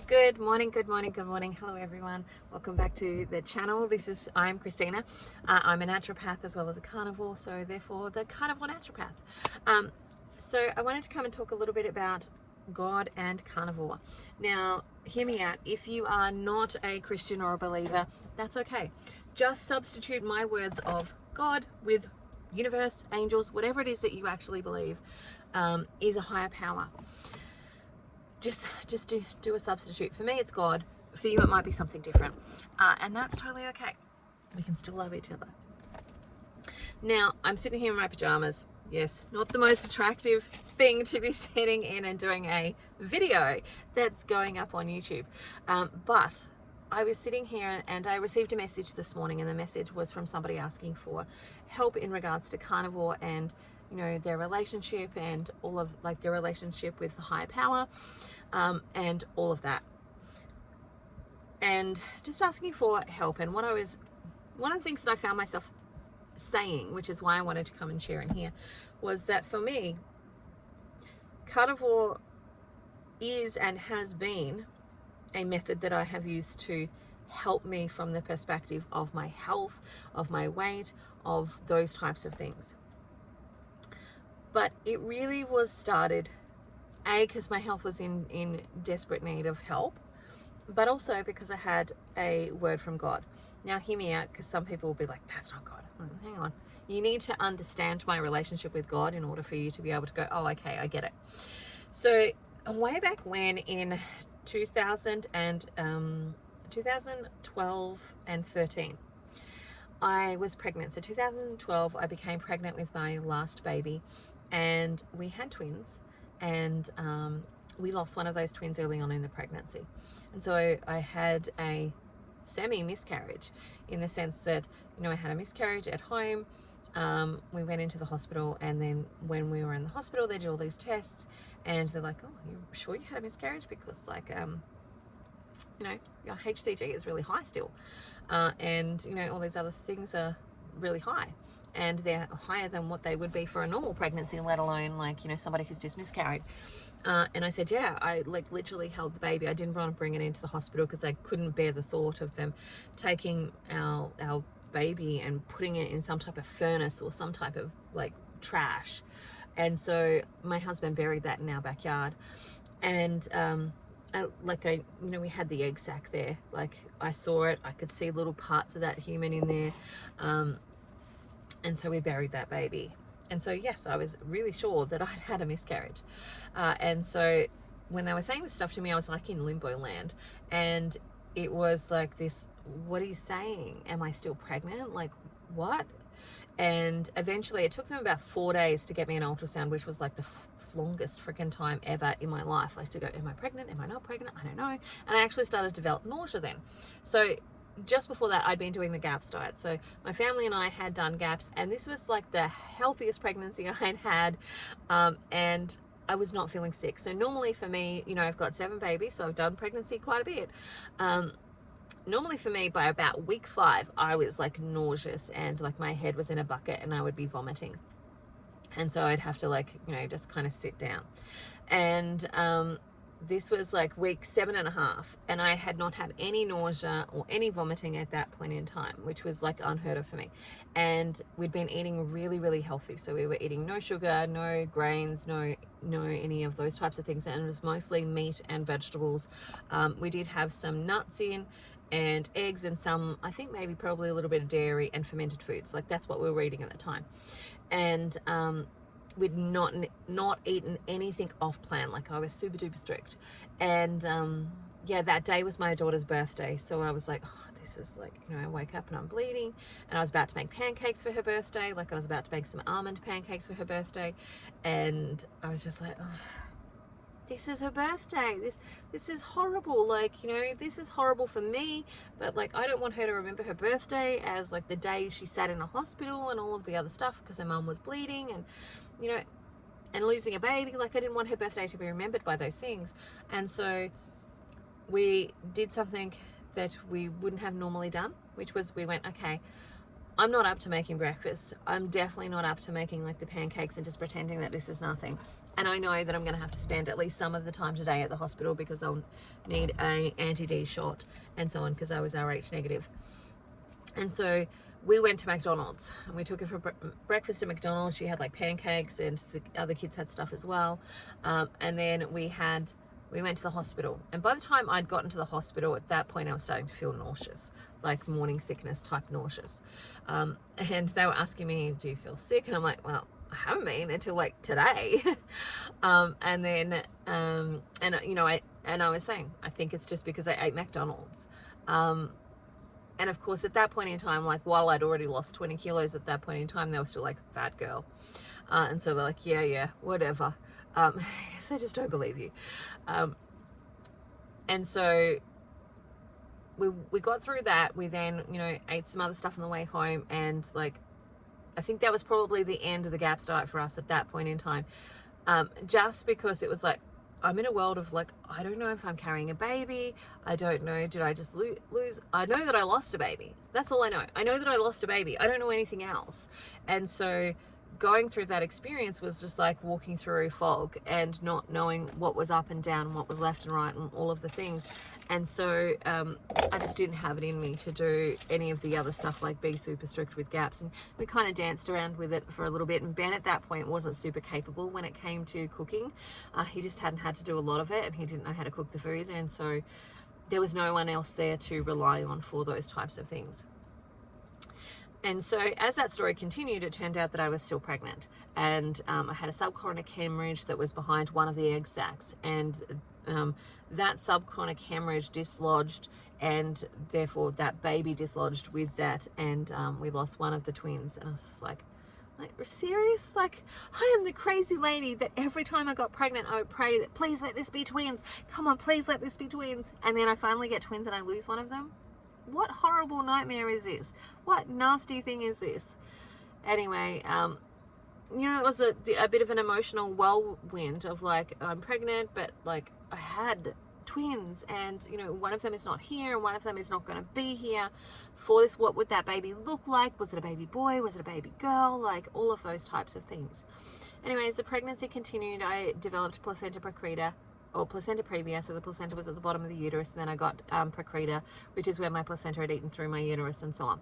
Good morning, good morning, good morning. Hello, everyone. Welcome back to the channel. I'm Christina. I'm a naturopath as well as a carnivore, so therefore the carnivore naturopath. So I wanted to come and talk a little bit about God and carnivore. Now, hear me out. If you are not a Christian or a believer, that's okay. Just substitute my words of God with universe, angels, whatever it is that you actually believe is a higher power. Just do a substitute. For me, it's God. For you, it might be something different. And that's totally okay. We can still love each other. Now, I'm sitting here in my pajamas. Yes, not the most attractive thing to be sitting in and doing a video that's going up on YouTube. But I was sitting here and I received a message this morning, and the message was from somebody asking for help in regards to carnivore and their relationship and all of their relationship with the higher power, and all of that, and just asking for help. And one of the things that I found myself saying, which is why I wanted to come and share in here, was that for me, carnivore is and has been a method that I have used to help me from the perspective of my health, of my weight, of those types of things. But it really was started, because my health was in desperate need of help, but also because I had a word from God. Now, hear me out, because some people will be like, that's not God. Hang on. You need to understand my relationship with God in order for you to be able to go, oh, okay, I get it. So way back when in 2012 and 13, I was pregnant. So 2012, I became pregnant with my last baby, and we had twins, and we lost one of those twins early on in the pregnancy. And so I had a semi-miscarriage, in the sense that, I had a miscarriage at home. We went into the hospital, and then when we were in the hospital, they did all these tests, and they're like, oh, you sure you had a miscarriage? Because your HCG is really high still. And all these other things are really high, and they're higher than what they would be for a normal pregnancy, let alone somebody who's just miscarried. And I said, yeah, I literally held the baby. I didn't want to bring it into the hospital because I couldn't bear the thought of them taking our baby and putting it in some type of furnace or some type of trash. And so my husband buried that in our backyard, and we had the egg sac there. I saw it, I could see little parts of that human in there. And so we buried that baby. And so, yes, I was really sure that I'd had a miscarriage. And so when they were saying this stuff to me, I was in limbo land. And it was this, what are you saying? Am I still pregnant? What? And eventually it took them about 4 days to get me an ultrasound, which was the longest freaking time ever in my life. To go, am I pregnant? Am I not pregnant? I don't know. And I actually started to develop nausea then. So just before that, I'd been doing the GAPS diet. So my family and I had done GAPS, and this was the healthiest pregnancy I had, and I was not feeling sick. So normally for me, I've got 7 babies, so I've done pregnancy quite a bit. Normally for me, by about week 5, I was nauseous, and my head was in a bucket, and I would be vomiting. And so I'd have to just kind of sit down. And this was week 7.5, and I had not had any nausea or any vomiting at that point in time, which was unheard of for me. And we'd been eating really, really healthy. So we were eating no sugar, no grains, no any of those types of things. And it was mostly meat and vegetables. We did have some nuts in, and eggs, and some, I think maybe probably a little bit of dairy and fermented foods. That's what we were eating at the time. And we'd not eaten anything off plan. I was super duper strict. And that day was my daughter's birthday. So I was this is I wake up and I'm bleeding, and I was about to make pancakes for her birthday. I was about to make some almond pancakes for her birthday, and I was just this is her birthday. This is horrible. This is horrible for me, but I don't want her to remember her birthday as the day she sat in a hospital and all of the other stuff because her mum was bleeding and and losing a baby. I didn't want her birthday to be remembered by those things. And so we did something that we wouldn't have normally done, which was we went, okay, I'm not up to making breakfast. I'm definitely not up to making like the pancakes and just pretending that this is nothing. And I know that I'm going to have to spend at least some of the time today at the hospital because I'll need a anti-D shot and so on because I was Rh negative. And so we went to McDonald's and we took her for breakfast at McDonald's. She had like pancakes and the other kids had stuff as well. And then we went to the hospital. And by the time I'd gotten to the hospital, at that point I was starting to feel nauseous, like morning sickness type nauseous. And they were asking me, do you feel sick? And I'm like, well, I haven't been until like today. And then, I was saying, I think it's just because I ate McDonald's. And of course, at that point in time, like while I'd already lost 20 kilos at that point in time, they were still like, fat girl. And so they're like, yeah, whatever. Yes, I just don't believe you. And so we got through that. We then, ate some other stuff on the way home. And like, I think that was probably the end of the GAPS diet for us at that point in time. Just because it was like, I'm in a world of like, I don't know if I'm carrying a baby. I don't know. Did I just lose? I know that I lost a baby. That's all I know. I know that I lost a baby. I don't know anything else. And so going through that experience was just like walking through a fog and not knowing what was up and down, what was left and right and all of the things. And so I just didn't have it in me to do any of the other stuff like be super strict with GAPS. And we kind of danced around with it for a little bit. And Ben at that point wasn't super capable when it came to cooking. He just hadn't had to do a lot of it and he didn't know how to cook the food. And so there was no one else there to rely on for those types of things. And so as that story continued, it turned out that I was still pregnant. And I had a subchorionic hemorrhage that was behind one of the egg sacs. And that subchorionic hemorrhage dislodged, and therefore that baby dislodged with that. And we lost one of the twins. And I was just like, serious? Like, I am the crazy lady that every time I got pregnant, I would pray that, please let this be twins. Come on, please let this be twins. And then I finally get twins and I lose one of them. What horrible nightmare is this? What nasty thing is this? Anyway, it was a bit of an emotional whirlwind of like, I'm pregnant, but like I had twins and, one of them is not here and one of them is not going to be here for this. What would that baby look like? Was it a baby boy? Was it a baby girl? Like all of those types of things. Anyway, as the pregnancy continued, I developed placenta previa, so the placenta was at the bottom of the uterus, and then I got precreta, which is where my placenta had eaten through my uterus and so on.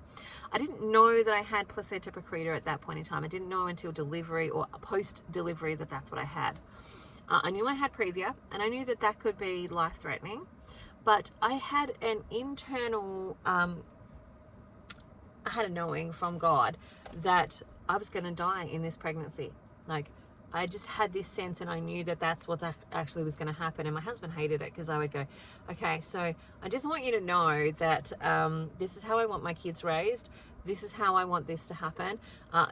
I didn't know that I had placenta precreta at that point in time. I didn't know until delivery or post-delivery that that's what I had. I knew I had previa, and I knew that that could be life-threatening, but I had an internal, I had a knowing from God that I was going to die in this pregnancy. Like, I just had this sense and I knew that that's what actually was going to happen. And my husband hated it because I would go, okay, so I just want you to know that this is how I want my kids raised. This is how I want this to happen.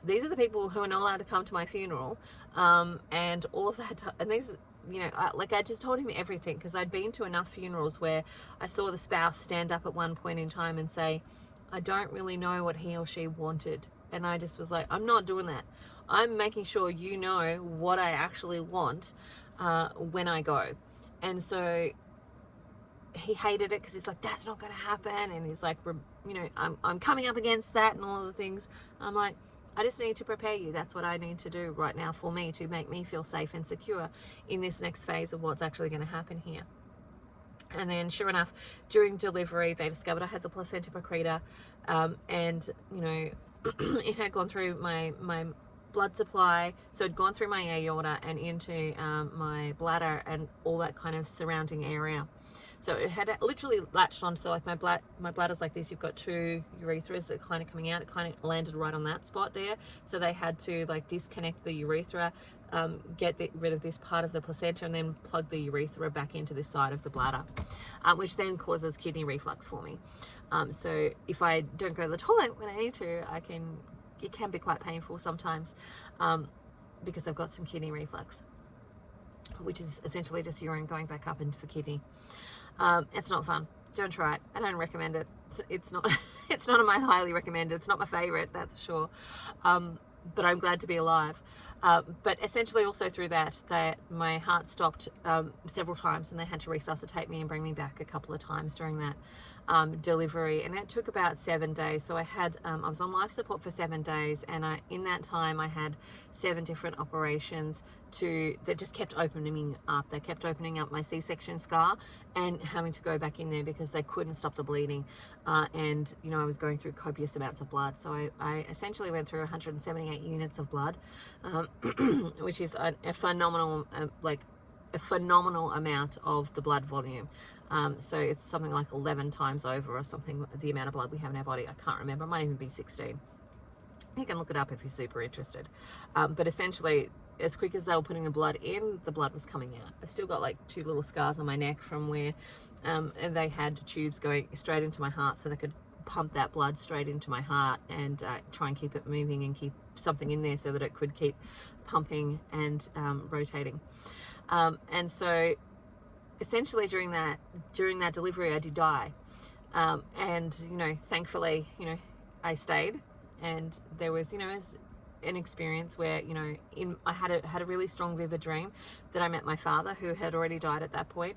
These are the people who are not allowed to come to my funeral. And all of that. And these, I just told him everything because I'd been to enough funerals where I saw the spouse stand up at one point in time and say, I don't really know what he or she wanted. And I just was like, I'm not doing that. I'm making sure you know what I actually want when I go. And so he hated it because he's like, that's not going to happen. And he's like, I'm coming up against that and all of the things. I'm like, I just need to prepare you. That's what I need to do right now for me to make me feel safe and secure in this next phase of what's actually going to happen here. And then sure enough, during delivery, they discovered I had the placenta previa, and, it had gone through my blood supply, so it'd gone through my aorta and into my bladder and all that kind of surrounding area. So it had literally latched on. So like my bladder's like this. You've got two urethras that are kind of coming out. It kind of landed right on that spot there. So they had to like disconnect the urethra, get rid of this part of the placenta, and then plug the urethra back into this side of the bladder, which then causes kidney reflux for me. So if I don't go to the toilet when I need to, it can be quite painful sometimes, because I've got some kidney reflux, which is essentially just urine going back up into the kidney. It's not fun. Don't try it. I don't recommend it. It's not on my highly recommended. It's not my favorite, that's for sure. But I'm glad to be alive. But essentially also through that my heart stopped several times, and they had to resuscitate me and bring me back a couple of times during that delivery, and it took about 7 days. So I was on life support for 7 days, and in that time I had 7 different operations that just kept opening up. They kept opening up my C-section scar and having to go back in there because they couldn't stop the bleeding, and I was going through copious amounts of blood. So I essentially went through 178 units of blood, which is a phenomenal amount of the blood volume. So it's something like 11 times over or something, the amount of blood we have in our body. I can't remember. It might even be 16. You can look it up if you're super interested. But essentially, as quick as they were putting the blood in, the blood was coming out. I still got like 2 little scars on my neck from where and they had tubes going straight into my heart, so they could pump that blood straight into my heart and try and keep it moving and keep something in there so that it could keep pumping and rotating. And so essentially during that delivery I did die, and thankfully I stayed, and there was an experience where I had a really strong vivid dream that I met my father, who had already died at that point.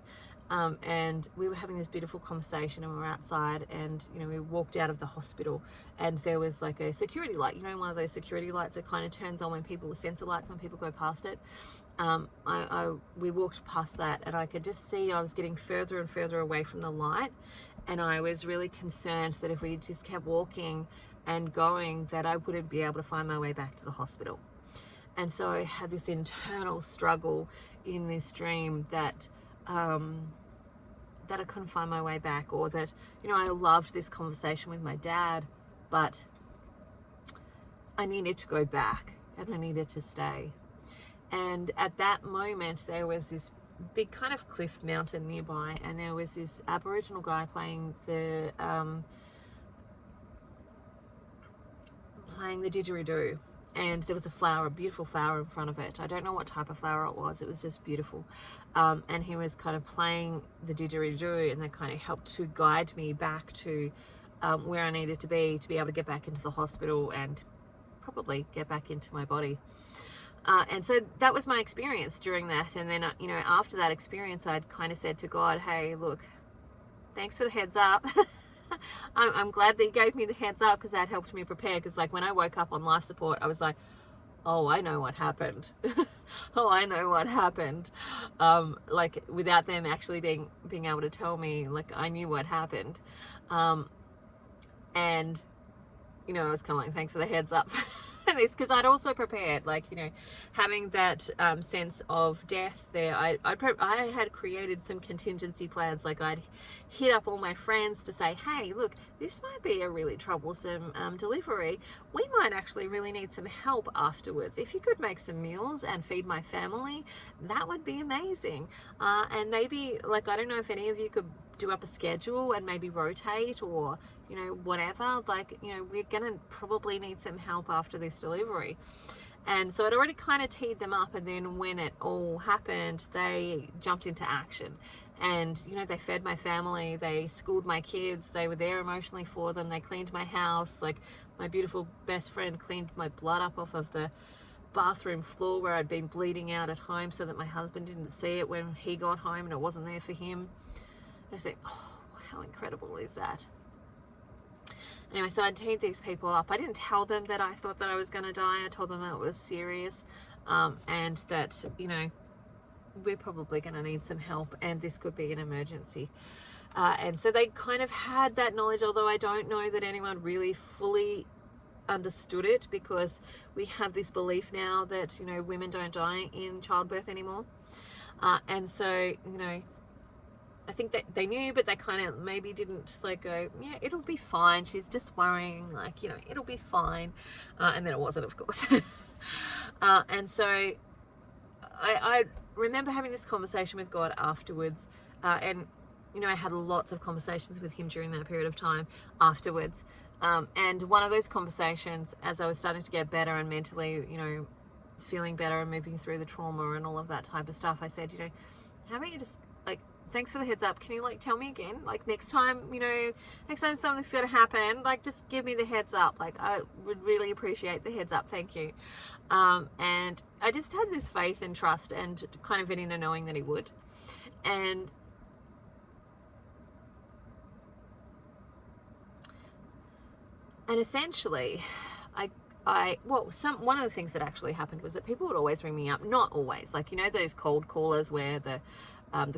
And we were having this beautiful conversation, and we were outside, and we walked out of the hospital, and there was like a security light, one of those security lights that kind of turns on when people, with sensor lights when people go past it. We walked past that, and I could just see I was getting further and further away from the light, and I was really concerned that if we just kept walking and going, that I wouldn't be able to find my way back to the hospital. And so I had this internal struggle in this dream that I couldn't find my way back, or that I loved this conversation with my dad, but I needed to go back and I needed to stay. And at that moment there was this big kind of cliff mountain nearby, and there was this Aboriginal guy playing the didgeridoo, and there was a beautiful flower in front of it. I don't know what type of flower it was just beautiful. And he was kind of playing the didgeridoo, and that kind of helped to guide me back to where I needed to be able to get back into the hospital and probably get back into my body. And so that was my experience during that. And then after that experience, I'd kind of said to God, hey, look, thanks for the heads up. I'm glad that you gave me the heads up, because that helped me prepare. Because like when I woke up on life support, I was like, oh, I know what happened. I know what happened. Like without them actually being able to tell me, like I knew what happened. And I was kind of like, thanks for the heads up. This, because I'd also prepared, like having that sense of death there. I had created some contingency plans. Like I'd hit up all my friends to say, hey, look, this might be a really troublesome delivery. We might actually really need some help afterwards. If you could make some meals and feed my family, that would be amazing. And maybe, like, I don't know if any of you could do up a schedule and maybe rotate, or whatever. Like we're gonna probably need some help after this delivery. And so I'd already kind of teed them up, and then when it all happened, they jumped into action. And they fed my family, they schooled my kids, they were there emotionally for them, they cleaned my house. Like my beautiful best friend cleaned my blood up off of the bathroom floor where I'd been bleeding out at home, so that my husband didn't see it when he got home and it wasn't there for him. I said, oh, how incredible is that? Anyway, so I teed these people up. I didn't tell them that I thought that I was going to die. I told them that it was serious, and that, we're probably going to need some help, and this could be an emergency. And so they kind of had that knowledge, although I don't know that anyone really fully understood it, because we have this belief now that, women don't die in childbirth anymore. And so, I think that they knew, but they kind of maybe didn't go, yeah, it'll be fine. She's just worrying, it'll be fine. And then it wasn't, of course. And so I remember having this conversation with God afterwards. And, I had lots of conversations with him during that period of time afterwards. And one of those conversations, as I was starting to get better and mentally, feeling better and moving through the trauma and all of that type of stuff, I said, how about you just thanks for the heads up. Can you like tell me again? Like next time, next time something's going to happen, like just give me the heads up. Like I would really appreciate the heads up. Thank you. And I just had this faith and trust and kind of in a knowing that he would. And essentially, one of the things that actually happened was that people would always ring me up. Not always, like those cold callers where the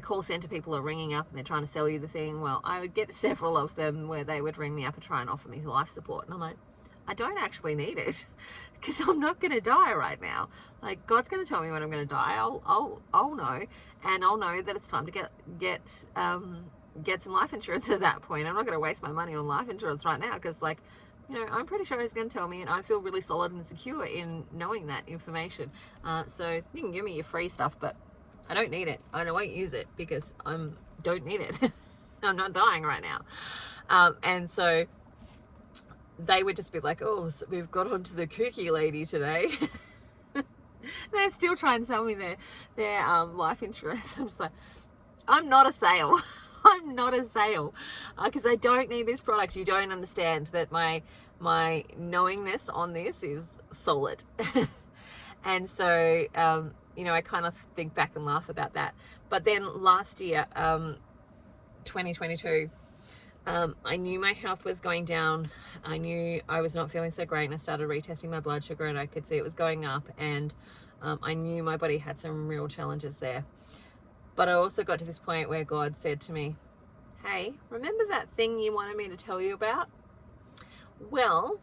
call center people are ringing up and they're trying to sell you the thing. Well, I would get several of them where they would ring me up and try and offer me life support, and I'm like, I don't actually need it because I'm not going to die right now. Like God's going to tell me when I'm going to die. I'll know, and I'll know that it's time to get some life insurance at that point. I'm not going to waste my money on life insurance right now because I'm pretty sure he's going to tell me, and I feel really solid and secure in knowing that information. So you can give me your free stuff, but I don't need it. I won't use it because I don't need it. I'm not dying right now. And so they would just be like, oh, so we've got onto the kooky lady today. They're still trying to sell me their life insurance. I'm just like, I'm not a sale. I'm not a sale because I don't need this product. You don't understand that my knowingness on this is solid. And so, I kind of think back and laugh about that. But then last year, 2022, I knew my health was going down. I knew I was not feeling so great, and I started retesting my blood sugar, and I could see it was going up, and I knew my body had some real challenges there. But I also got to this point where God said to me, hey, remember that thing you wanted me to tell you about? Well,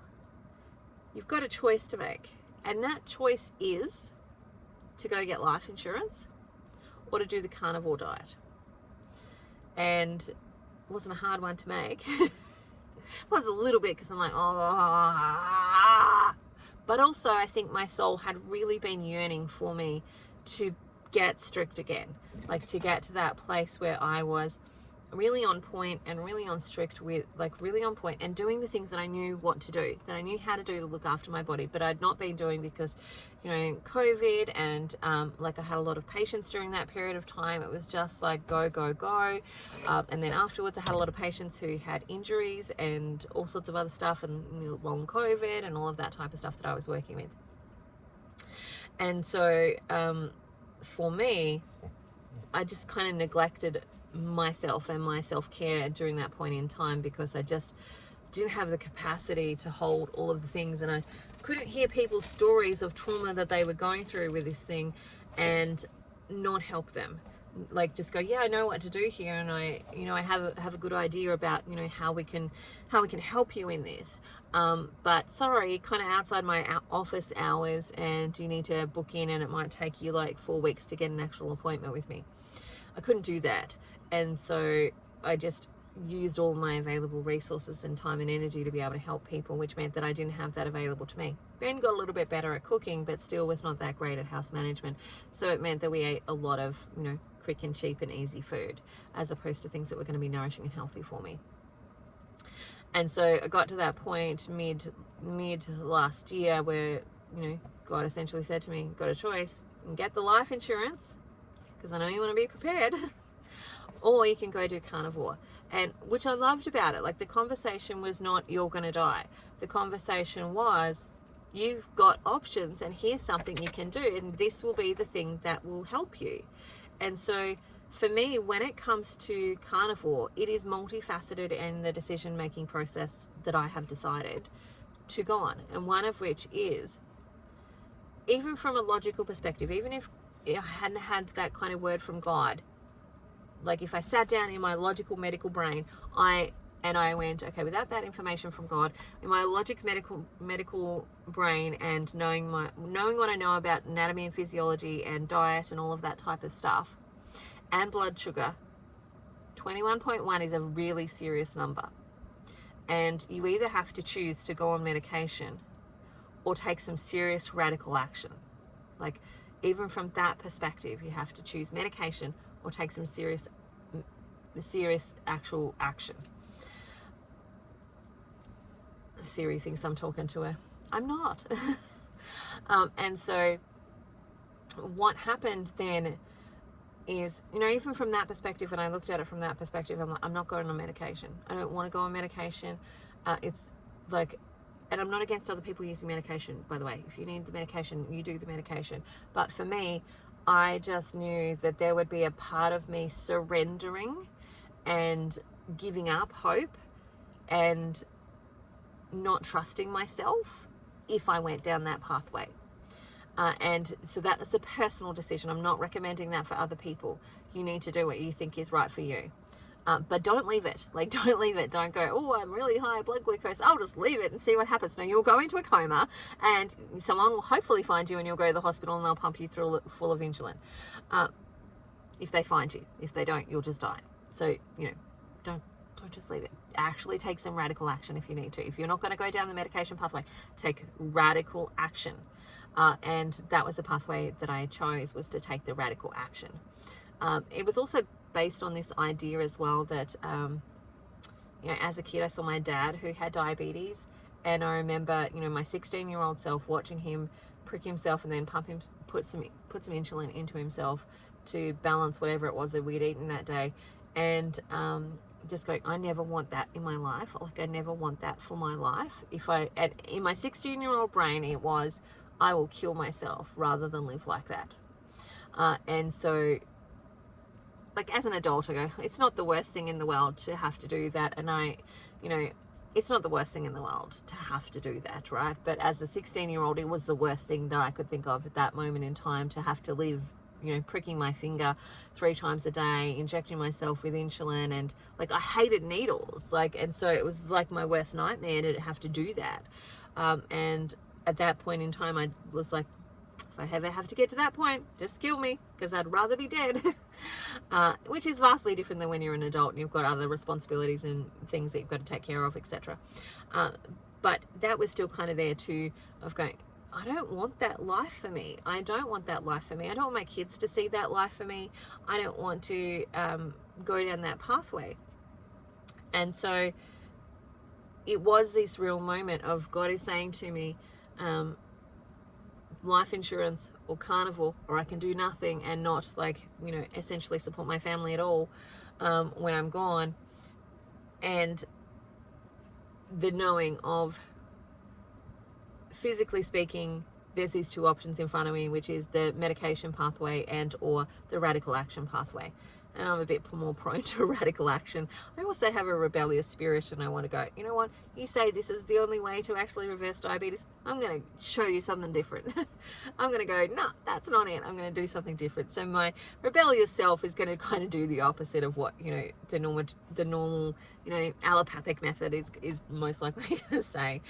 you've got a choice to make, and that choice is to go get life insurance or to do the carnivore diet. And it wasn't a hard one to make. It was a little bit because I'm like, but also I think my soul had really been yearning for me to get strict again, like to get to that place where I was really on point and really on strict with, like really on point and doing the things that I knew what to do, that I knew how to do to look after my body, but I'd not been doing because, COVID and like I had a lot of patients during that period of time. It was just like go. And then afterwards I had a lot of patients who had injuries and all sorts of other stuff and long COVID and all of that type of stuff that I was working with. And so for me, I just kind of neglected myself and my self-care during that point in time because I just didn't have the capacity to hold all of the things, and I couldn't hear people's stories of trauma that they were going through with this thing and not help them. Like just go, yeah, I know what to do here, and I have a good idea about how we can help you in this. But sorry, kind of outside my office hours, and you need to book in, and it might take you like 4 weeks to get an actual appointment with me. I couldn't do that, and so I just used all my available resources and time and energy to be able to help people, which meant that I didn't have that available to me. Ben got a little bit better at cooking, but still was not that great at house management. So it meant that we ate a lot of, quick and cheap and easy food, as opposed to things that were going to be nourishing and healthy for me. And so I got to that point mid last year where, God essentially said to me, got a choice, you can get the life insurance, because I know you want to be prepared, or you can go do carnivore. And which I loved about it. Like the conversation was not, you're going to die. The conversation was, you've got options and here's something you can do, and this will be the thing that will help you. And so for me, when it comes to carnivore, it is multifaceted in the decision-making process that I have decided to go on. And one of which is, even from a logical perspective, even if I hadn't had that kind of word from God, like if I sat down in my logical medical brain, I went, okay, without that information from God, in my medical brain, and knowing what I know about anatomy and physiology and diet and all of that type of stuff, and blood sugar, 21.1 is a really serious number. And you either have to choose to go on medication or take some serious radical action. Like even from that perspective, you have to choose medication or take some serious actual action. Siri thinks I'm talking to her. I'm not. And so what happened then is, even from that perspective, when I looked at it from that perspective, I'm like, I'm not going on medication. I don't want to go on medication. It's like, and I'm not against other people using medication, by the way. If you need the medication, you do the medication. But for me, I just knew that there would be a part of me surrendering and giving up hope and not trusting myself if I went down that pathway. And so that's a personal decision. I'm not recommending that for other people. You need to do what you think is right for you. But don't leave it. Don't leave it. Don't go, oh, I'm really high blood glucose. I'll just leave it and see what happens. No, you'll go into a coma and someone will hopefully find you and you'll go to the hospital and they'll pump you full of insulin. If they find you. If they don't, you'll just die. So, don't just leave it. Actually take some radical action if you need to. If you're not going to go down the medication pathway, take radical action. And that was the pathway that I chose, was to take the radical action. It was also based on this idea as well that, as a kid, I saw my dad who had diabetes, and I remember, my 16-year-old self watching him prick himself and then put some insulin into himself to balance whatever it was that we'd eaten that day, and just going, I never want that in my life. I never want that for my life. And in my 16-year-old brain, it was, I will kill myself rather than live like that. And so, as an adult, I go, it's not the worst thing in the world to have to do that. And it's not the worst thing in the world to have to do that, right? But as a 16-year-old, it was the worst thing that I could think of at that moment in time, to have to live, pricking my finger 3 times a day, injecting myself with insulin. And I hated needles. And so it was my worst nightmare to have to do that. And at that point in time, I was like, if I ever have to get to that point, just kill me, because I'd rather be dead. Which is vastly different than when you're an adult and you've got other responsibilities and things that you've got to take care of, etc. But that was still kind of there too, of going, I don't want that life for me. I don't want that life for me. I don't want my kids to see that life for me. I don't want to go down that pathway. And so it was this real moment of God is saying to me, life insurance or carnivore, or I can do nothing and not essentially support my family at all when I'm gone. And the knowing of, physically speaking, there's these 2 options in front of me, which is the medication pathway and or the radical action pathway. And I'm a bit more prone to radical action. I also have a rebellious spirit, and I want to go, you know what? You say this is the only way to actually reverse diabetes. I'm going to show you something different. I'm going to go, no, that's not it. I'm going to do something different. So my rebellious self is going to kind of do the opposite of what, the normal, allopathic method is most likely going to say.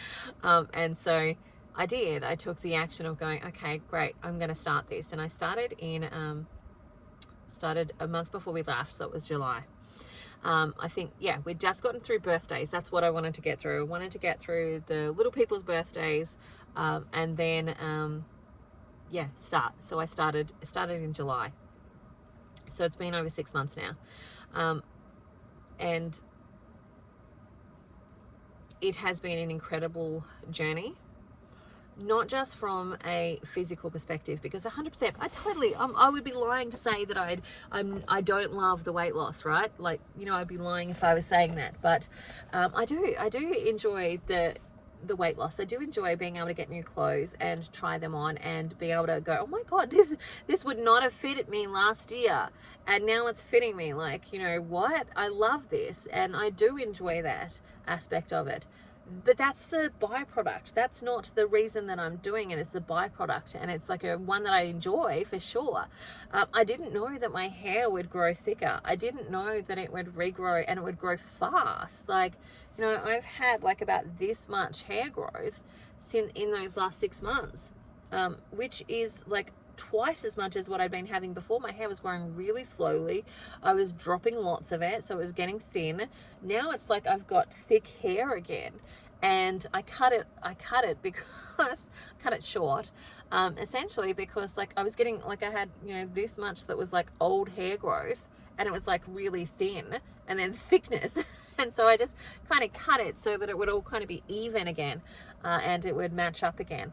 And so I did. I took the action of going, okay, great, I'm going to start this. And I started started a month before we left, so it was July. I think, we'd just gotten through birthdays. That's what I wanted to get through. I wanted to get through the little people's birthdays, and then, start. So I started in July. So it's been over 6 months now. And it has been an incredible journey. Not just from a physical perspective, because 100%, I would be lying to say that I don't love the weight loss, right? I'd be lying if I was saying that. But I do enjoy the weight loss. I do enjoy being able to get new clothes and try them on and be able to go, oh my God, this would not have fitted me last year, and now it's fitting me. What? I love this, and I do enjoy that aspect of it. But that's the byproduct. That's not the reason that I'm doing it. It's the byproduct, and it's one that I enjoy for sure. I didn't know that my hair would grow thicker. I didn't know that it would regrow and it would grow fast. I've had about this much hair growth in those last 6 months, which is twice as much as what I'd been having before. My hair was growing really slowly. I was dropping lots of it, so it was getting thin. Now it's I've got thick hair again, and I cut it because cut it short, essentially because I was getting I had this much that was old hair growth, and it was really thin, and then thickness. And so I just kind of cut it so that it would all kind of be even again, and it would match up again.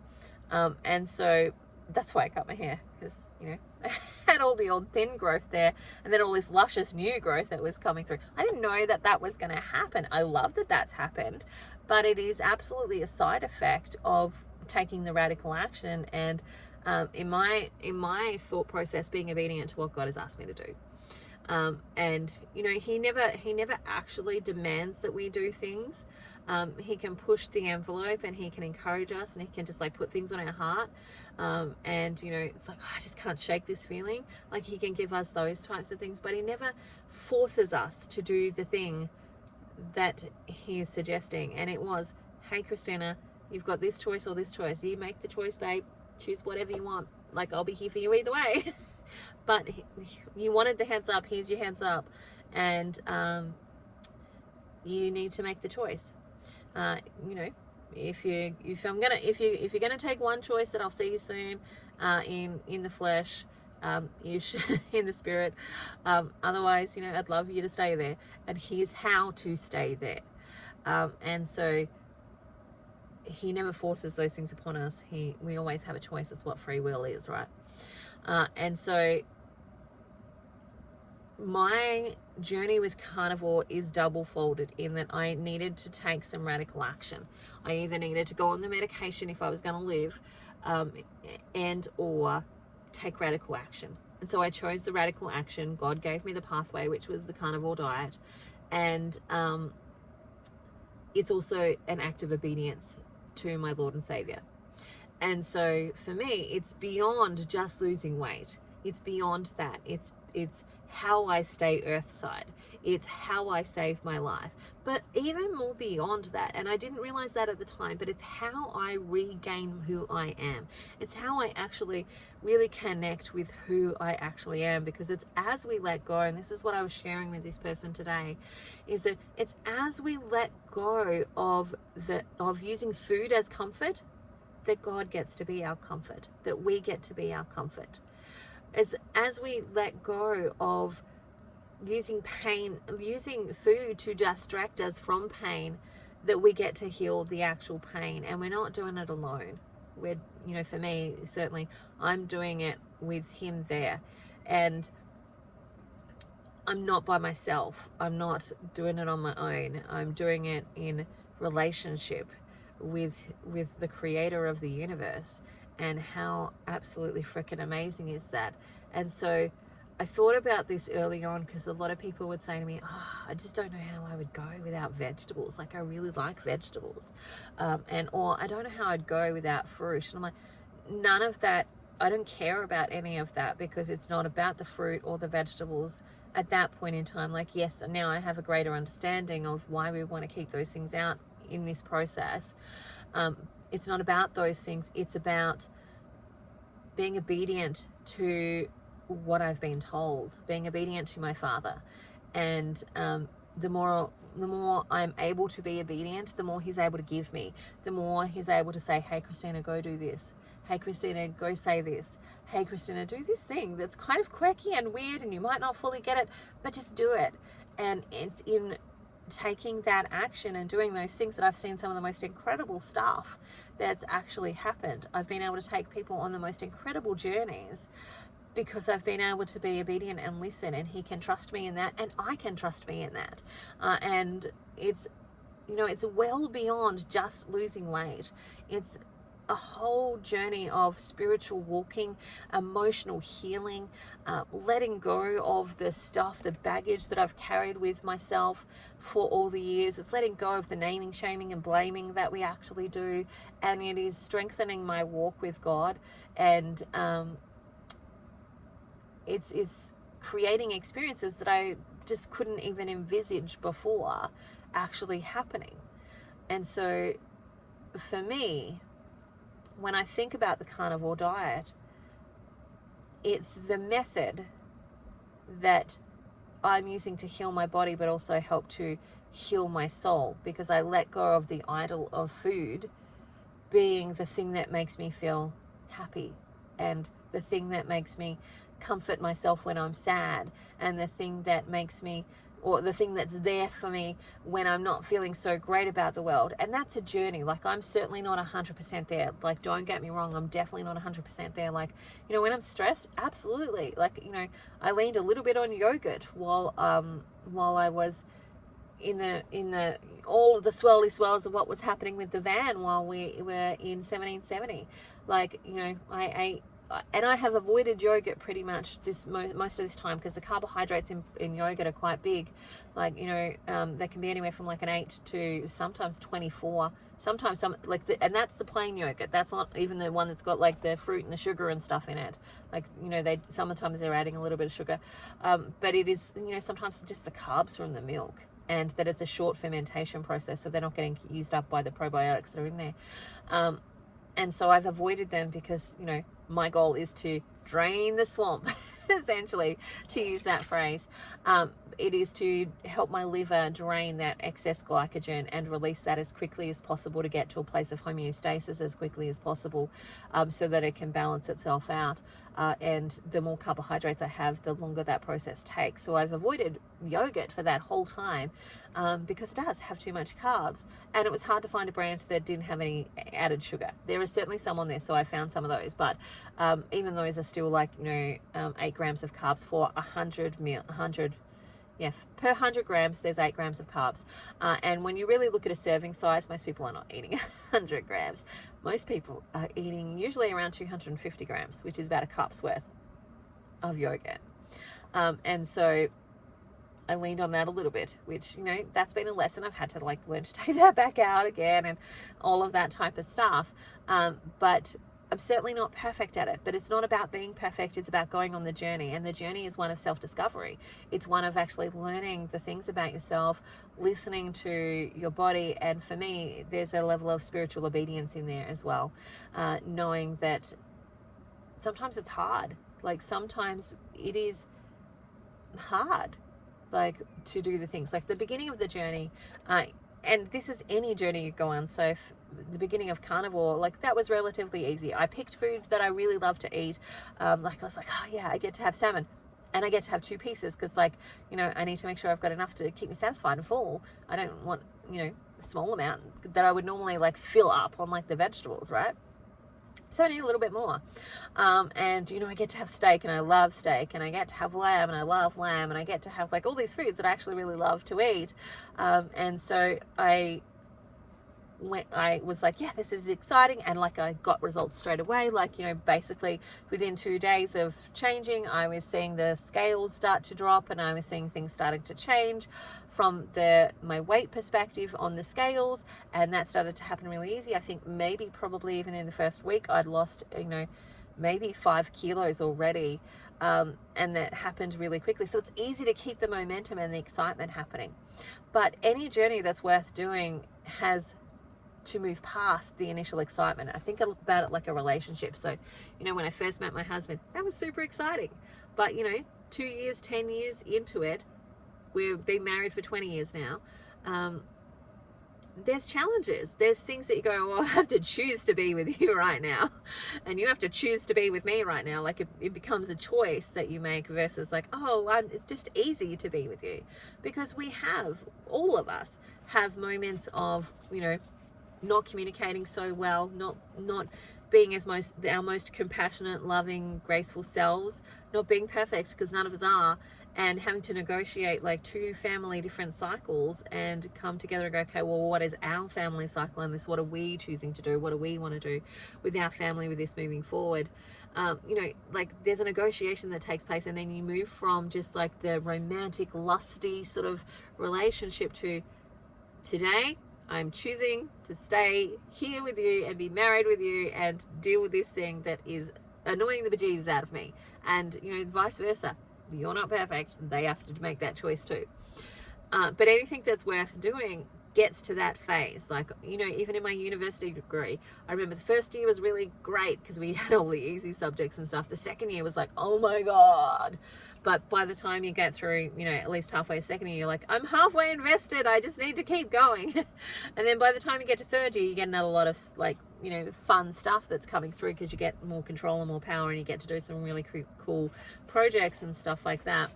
And so that's why I cut my hair, because you know, had all the old thin growth there, and then all this luscious new growth that was coming through. I didn't know that that was going to happen. I love that that's happened, but it is absolutely a side effect of taking the radical action and in my thought process, being obedient to what God has asked me to do. And you know, he never actually demands that we do things. He can push the envelope and he can encourage us, and he can just like put things on our heart. And you know, it's like, oh, I just can't shake this feeling. Like, he can give us those types of things, but he never forces us to do the thing that he is suggesting. And it was, hey Christina, you've got this choice or this choice. You make the choice, babe. Choose whatever you want. Like, I'll be here for you either way. But you wanted the heads up. Here's your heads up, and you need to make the choice. You know, if you're gonna take one choice, that I'll see you soon, in the flesh, you should, in the spirit. Otherwise, you know, I'd love you to stay there. And here's how to stay there. And so he never forces those things upon us. We always have a choice. It's what free will is, right? And so my journey with Carnivore is double folded in that I needed to take some radical action. I either needed to go on the medication if I was going to live, and or take radical action. And so I chose the radical action. God gave me the pathway, which was the carnivore diet. And it's also an act of obedience to my Lord and Savior. And so for me, it's beyond just losing weight. It's beyond that. It's how I stay earthside. It's how I save my life. But even more beyond that, and I didn't realize that at the time, but it's how I regain who I am. It's how I actually really connect with who I actually am, because it's as we let go, and this is what I was sharing with this person today, is that it's as we let go of using food as comfort, that God gets to be our comfort, that we get to be our comfort. As we let go of using food to distract us from pain, that we get to heal the actual pain. And we're not doing it alone. We're, you know, for me, certainly, I'm doing it with him there. And I'm not by myself. I'm not doing it on my own. I'm doing it in relationship with the creator of the universe. And how absolutely freaking amazing is that? And so I thought about this early on, because a lot of people would say to me, I just don't know how I would go without vegetables. Like, I really like vegetables. Or I don't know how I'd go without fruit. And I'm like, none of that. I don't care about any of that, because it's not about the fruit or the vegetables at that point in time. Like, yes, now I have a greater understanding of why we want to keep those things out in this process. It's not about those things. It's about being obedient to what I've been told, being obedient to my Father. And the more I'm able to be obedient, the more he's able to give me, the more he's able to say, hey, Christina, go do this. Hey, Christina, go say this. Hey, Christina, do this thing that's kind of quirky and weird, and you might not fully get it, but just do it. And it's in taking that action and doing those things that I've seen some of the most incredible stuff that's actually happened. I've been able to take people on the most incredible journeys, because I've been able to be obedient and listen, and he can trust me in that, and I can trust me in that. And it's, you know, it's well beyond just losing weight. It's a whole journey of spiritual walking, emotional healing, letting go of the stuff, the baggage that I've carried with myself for all the years. It's letting go of the naming, shaming, and blaming that we actually do. And it is strengthening my walk with God. And it's creating experiences that I just couldn't even envisage before actually happening. And so for me, when I think about the carnivore diet, it's the method that I'm using to heal my body, but also help to heal my soul, because I let go of the idol of food being the thing that makes me feel happy, and the thing that makes me comfort myself when I'm sad, and the thing that makes me or the thing that's there for me when I'm not feeling so great about the world. And that's a journey. Like, I'm certainly not 100% there. Like, don't get me wrong, I'm definitely not 100% there. Like, you know, when I'm stressed, absolutely. Like, you know, I leaned a little bit on yogurt while I was in the all of the swirly swirls of what was happening with the van while we were in 1770. Like, you know, I have avoided yogurt pretty much most of this time, because the carbohydrates in yogurt are quite big. Like, you know, they can be anywhere from like an 8 to sometimes 24. Sometimes and that's the plain yogurt. That's not even the one that's got like the fruit and the sugar and stuff in it. Like, you know, sometimes they're adding a little bit of sugar, but it is, you know, sometimes just the carbs from the milk, and that it's a short fermentation process, so they're not getting used up by the probiotics that are in there. And so I've avoided them because, you know, my goal is to drain the swamp, essentially, to use that phrase. It is to help my liver drain that excess glycogen and release that as quickly as possible to get to a place of homeostasis as quickly as possible, so that it can balance itself out. And the more carbohydrates I have, the longer that process takes. So I've avoided yogurt for that whole time, because it does have too much carbs. And it was hard to find a brand that didn't have any added sugar. There is certainly some on there, so I found some of those. But even those are still like, you know, 8 grams of carbs for 100 per 100 grams, there's 8 grams of carbs. And when you really look at a serving size, most people are not eating 100 grams. Most people are eating usually around 250 grams, which is about a cup's worth of yogurt. And so I leaned on that a little bit, which, you know, that's been a lesson. I've had to like learn to take that back out again and all of that type of stuff. But I'm certainly not perfect at it, but it's not about being perfect. It's about going on the journey. And the journey is one of self-discovery. It's one of actually learning the things about yourself, listening to your body. And for me, there's a level of spiritual obedience in there as well. Knowing that sometimes it's hard. Like, sometimes it is hard, like, to do the things. Like the beginning of the journey, and this is any journey you go on. So the beginning of Carnivore, like, that was relatively easy. I picked foods that I really love to eat. Like, I was like, oh yeah, I get to have salmon, and I get to have 2 pieces, because, like, you know, I need to make sure I've got enough to keep me satisfied and full. I don't want, you know, a small amount that I would normally like fill up on like the vegetables, right? So I need a little bit more. And, you know, I get to have steak, and I love steak, and I get to have lamb, and I love lamb, and I get to have like all these foods that I actually really love to eat. And so I was like, yeah, this is exciting. And like, I got results straight away. Like, you know, basically within 2 days of changing, I was seeing the scales start to drop, and I was seeing things starting to change from my weight perspective on the scales. And that started to happen really easy. I think probably even in the first week, I'd lost, you know, maybe 5 kilos already. And that happened really quickly. So it's easy to keep the momentum and the excitement happening. But any journey that's worth doing has to move past the initial excitement. I think about it like a relationship. So, you know, when I first met my husband, that was super exciting. But, you know, 2 years, 10 years into it, we've been married for 20 years now. There's challenges. There's things that you go, oh, I have to choose to be with you right now. And you have to choose to be with me right now. Like, it becomes a choice that you make versus like, oh, it's just easy to be with you. Because all of us have moments of, you know, not communicating so well, not being our most compassionate, loving, graceful selves, not being perfect, because none of us are, and having to negotiate like 2 family different cycles and come together and go, okay, well, what is our family cycle in this? What are we choosing to do? What do we want to do with our family with this moving forward? You know, like, there's a negotiation that takes place, and then you move from just like the romantic, lusty sort of relationship to today, I'm choosing to stay here with you and be married with you and deal with this thing that is annoying the bejeeves out of me. And, you know, vice versa. You're not perfect. They have to make that choice too. But anything that's worth doing gets to that phase. Like, you know, even in my university degree, I remember the first year was really great because we had all the easy subjects and stuff. The second year was like, oh my God. But by the time you get through, you know, at least halfway second year, you're like, I'm halfway invested. I just need to keep going. And then by the time you get to third year, you get another lot of like, you know, fun stuff that's coming through because you get more control and more power, and you get to do some really cool projects and stuff like that.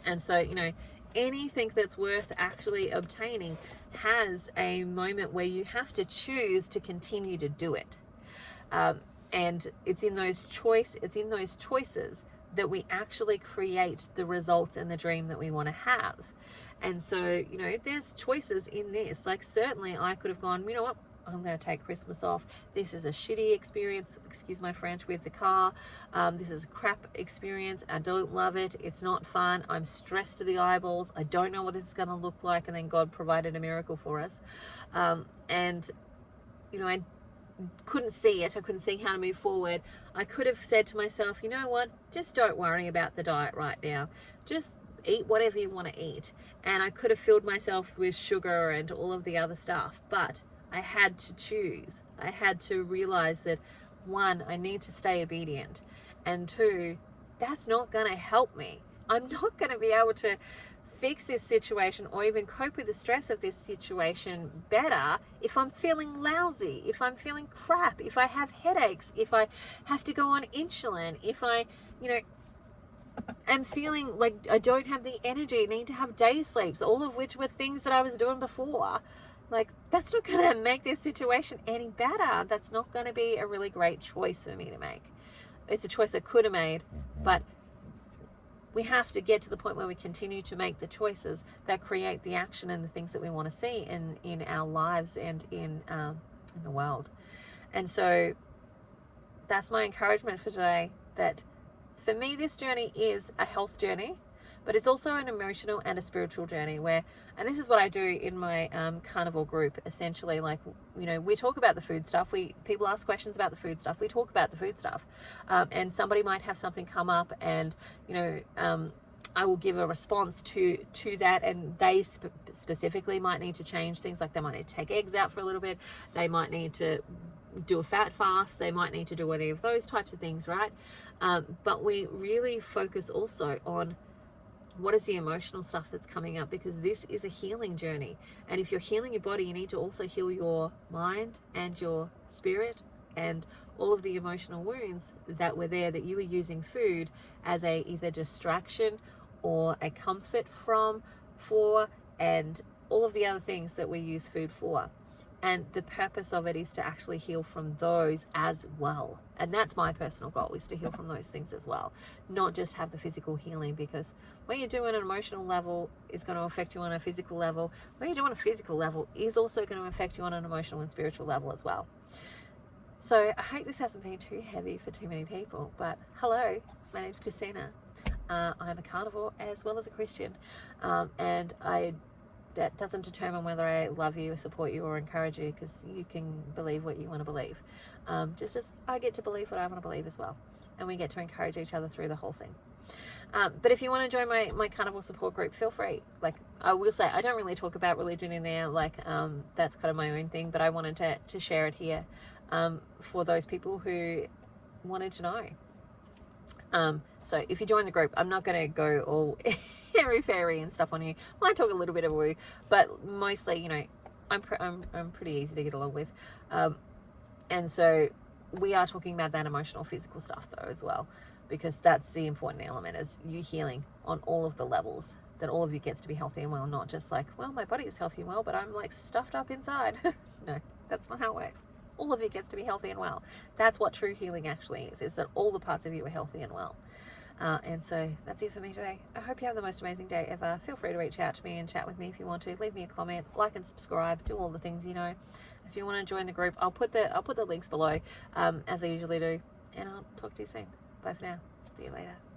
And so, you know, anything that's worth actually obtaining has a moment where you have to choose to continue to do it. And it's in those choices that we actually create the results and the dream that we want to have. And so, you know, there's choices in this. Like, certainly I could have gone, you know what, I'm going to take Christmas off. This is a shitty experience, excuse my French, with the car. This is a crap experience. I don't love it. It's not fun. I'm stressed to the eyeballs. I don't know what this is going to look like. And then God provided a miracle for us. And, you know, I couldn't see it. I couldn't see how to move forward. I could have said to myself, you know what, just don't worry about the diet right now. Just eat whatever you want to eat. And I could have filled myself with sugar and all of the other stuff. But I had to choose. I had to realize that, one, I need to stay obedient. And two, that's not going to help me. I'm not going to be able to fix this situation or even cope with the stress of this situation better if I'm feeling lousy, if I'm feeling crap, if I have headaches, if I have to go on insulin, if I, you know, am feeling like I don't have the energy, need to have day sleeps, all of which were things that I was doing before. Like, that's not going to make this situation any better. That's not going to be a really great choice for me to make. It's a choice I could have made, but we have to get to the point where we continue to make the choices that create the action and the things that we want to see in our lives and in the world. And so that's my encouragement for today, that for me, this journey is a health journey, but it's also an emotional and a spiritual journey where, and this is what I do in my carnivore group, essentially. Like, you know, we talk about the food stuff. People ask questions about the food stuff. We talk about the food stuff. And somebody might have something come up and, you know, I will give a response to that, and they specifically might need to change things. Like, they might need to take eggs out for a little bit. They might need to do a fat fast. They might need to do any of those types of things, right? But we really focus also on what is the emotional stuff that's coming up, because this is a healing journey. And if you're healing your body, you need to also heal your mind and your spirit and all of the emotional wounds that were there, that you were using food as a either distraction or a comfort for, and all of the other things that we use food for. And the purpose of it is to actually heal from those as well. And that's my personal goal, is to heal from those things as well. Not just have the physical healing, because what you do on an emotional level is going to affect you on a physical level. What you do on a physical level is also going to affect you on an emotional and spiritual level as well. So I hope this hasn't been too heavy for too many people. But hello, my name's Christina. I'm a carnivore as well as a Christian. And that doesn't determine whether I love you, support you, or encourage you, because you can believe what you want to believe. Just as I get to believe what I want to believe as well. And we get to encourage each other through the whole thing. But if you want to join my carnivore support group, feel free. Like, I will say, I don't really talk about religion in there. Like, that's kind of my own thing, but I wanted to share it here for those people who wanted to know. So if you join the group, I'm not going to go all airy fairy and stuff on you. Might talk a little bit of woo, but mostly, you know, I'm pretty easy to get along with. And so we are talking about that emotional, physical stuff though as well, because that's the important element, is you healing on all of the levels, that all of you gets to be healthy and well, not just like, well, my body is healthy and well, but I'm like stuffed up inside. No, that's not how it works. All of you gets to be healthy and well. That's what true healing actually is that all the parts of you are healthy and well. And so that's it for me today. I hope you have the most amazing day ever. Feel free to reach out to me and chat with me if you want to. Leave me a comment, like and subscribe, do all the things you know. If you want to join the group, I'll put the links below, as I usually do. And I'll talk to you soon. Bye for now. See you later.